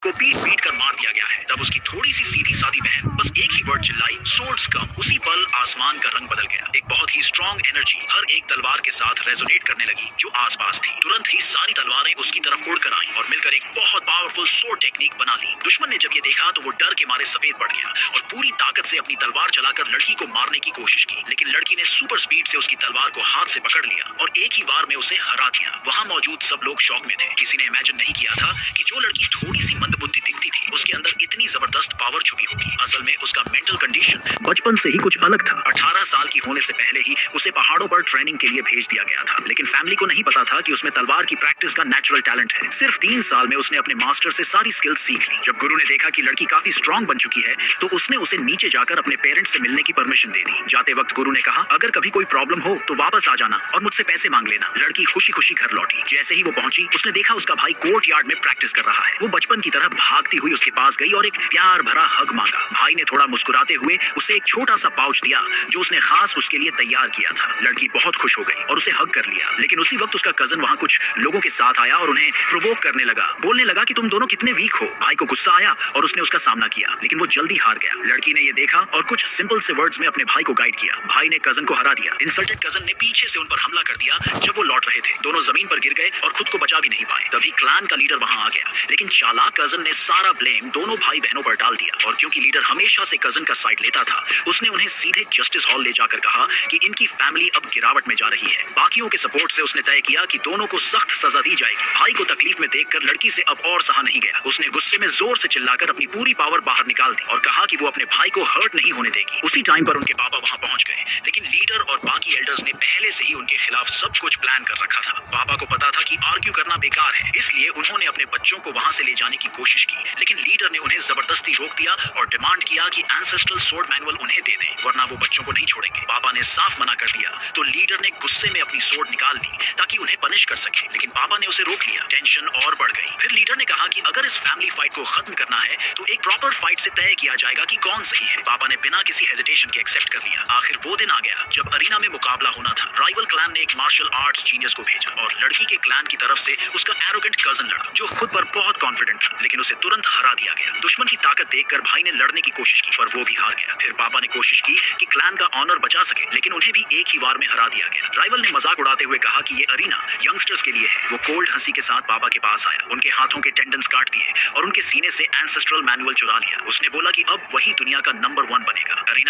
को पीट पीट कर मार दिया गया है। तब उसकी थोड़ी सी सीधी सादी बहन बस एक ही वर्ड चिल्लाई, सोर्ड्स कम। उसी पल आसमान का रंग बदल गया। एक बहुत ही स्ट्रॉन्ग एनर्जी हर एक तलवार के साथ रेजोनेट करने लगी जो आसपास थी। तुरंत ही सारी तलवारें उसकी तरफ उड़कर आईं और मिलकर एक बहुत पावरफुल सोर्ड टेक्निक बना ली। दुश्मन ने जब ये देखा तो वो डर के मारे सफेद पड़ गया और पूरी ताकत से अपनी तलवार चलाकर लड़की को मारने की कोशिश की, लेकिन लड़की ने सुपर स्पीड से उसकी तलवार को हाथ से पकड़ लिया और एक ही बार में उसे हरा दिया। वहां मौजूद सब लोग शॉक में थे। किसी ने इमेजिन नहीं किया था कि जो लड़की थोड़ी सी मंदबुद्धि दिखती थी उसके अंदर इतनी जबरदस्त पावर छुपी होगी। असल में उसका मेंटल कंडीशन बचपन से ही कुछ अलग था। 18 साल की होने से पहले ही उसे पहाड़ों पर ट्रेनिंग के लिए भेज दिया गया था, लेकिन फैमिली को नहीं पता था कि उसमें तलवार की प्रैक्टिस का नेचुरल टैलेंट है। सिर्फ 3 साल में उसने अपने मास्टर से सारी स्किल्स सीख ली। जब गुरु ने देखा कि लड़की काफी स्ट्रांग बन चुकी है तो उसने उसे नीचे जाकर अपने पेरेंट्स से मिलने की परमिशन दे दी। जाते वक्त गुरु ने कहा, अगर कभी कोई प्रॉब्लम हो तो वापस आ जाना और मुझसे पैसे मांग लेना। लड़की खुशी खुशी घर लौटी। जैसे ही वो पहुंची उसने देखा उसका भाई कोर्ट यार्ड में प्रैक्टिस कर रहा है। वो बचपन की तरह भागती हुई उसके पास गई और एक प्यार भरा हग मांगा। भाई ने थोड़ा मुस्कुराते हुए उसे एक छोटा सा पाउच दिया जो उसने खास उसके लिए तैयार किया था। लड़की बहुत खुश हो गई और उसे हग कर लिया, लेकिन उसी वक्त उसका कजन वहां कुछ लोगों के साथ आया और उन्हें प्रोवोक करने लगा। बोलने लगा कि तुम दोनों कितने वीक हो। भाई को गुस्सा आया और उसने उसका सामना किया, लेकिन वो जल्दी हार गया। लड़की ने ये देखा और कुछ सिंपल से वर्ड्स में अपने भाई को गाइड किया। भाई ने कजन को हरा दिया। इंसल्टेड कजन ने पीछे से उन पर हमला कर दिया। जब वो लौट रहे थे दोनों जमीन पर गिर गए और खुद को बचा भी नहीं पाए। तभी क्लैन का लीडर वहां आ गया, लेकिन चालाक कजन ने सारा ब्लेम दोनों भाई बहनों पर डाल दिया। और क्योंकि लीडर हमेशा से कजन का साइड लेता था, उसने उन्हें सीधे जस्टिस हॉल ले जाकर कहा कि इनकी फैमिली अब गिरावट में जा रही है। बाकियों के सपोर्ट से उसने तय किया कि दोनों को सख्त सजा दी जाएगी। भाई को तकलीफ में देखकर लड़की से अब और सहा नहीं गया। उसने गुस्से में जोर से चिल्लाकर अपनी पूरी पावर बाहर निकाल दी और कहा कि वो अपने भाई को हर्ट नहीं होने देगी। उसी टाइम पर उनके पापा वहां पहुंच गए, लेकिन लीडर और बाकी एल्डर्स ने पहले से ही उनके खिलाफ सब कुछ प्लान कर रखा था। पापा को पता था कि आर्ग्यू करना बेकार है, इसलिए उन्होंने अपने बच्चों को वहां से ले जाने की कोशिश की, लेकिन लीडर ने उन्हें जबरदस्ती रोक दिया और डिमांड किया कि एंसेस्ट्रल सोर्ड मैनुअल उन्हें दे दें, वरना वो बच्चों को नहीं छोड़ेंगे। पापा ने साफ मना कर दिया तो लीडर ने गुस्से में अपनी सोर्ड निकाल ली ताकि उन्हें पनिश कर सके, लेकिन पापा ने उसे रोक लिया। टेंशन और बढ़ गई। फिर लीडर ने कहा कि अगर इस फैमिली फाइट को खत्म करना है तो एक प्रॉपर फाइट से तय किया जाएगा कि कौन सही है। पापा ने बिना किसी हेजिटेशन के एक्सेप्ट कर लिया। आखिर वो दिन आ गया जब अरीना में मुकाबला होना था। राइवल क्लैन ने एक मार्शल आर्ट्स जीनियस को भेजा और लड़की के क्लैन की तरफ से उसका एरोगेंट कजन लड़ा जो खुद पर बहुत कॉन्फिडेंट था, लेकिन उसे तुरंत हरा दिया गया। दुश्मन की ताकत देखकर भाई ने लड़ने की कोशिश की पर वो भी हार गया। फिर पापा ने कोशिश की कि क्लैन का ऑनर बचा सके, लेकिन उन्हें भी एक ही बार में हरा दिया गया। राइवल ने मजाक उड़ाते हुए कहा कि ये अरीना यंगस्टर्स के लिए है। वो कोल्ड हंसी के साथ पापा के पास आया, उनके हाथों के टेंडन्स काट दिए और उनके सीने से एंसेस्ट्रल मैनुअल चुरा लिया। उसने बोला कि अब वही दुनिया का नंबर 1 बनेगा। अरीना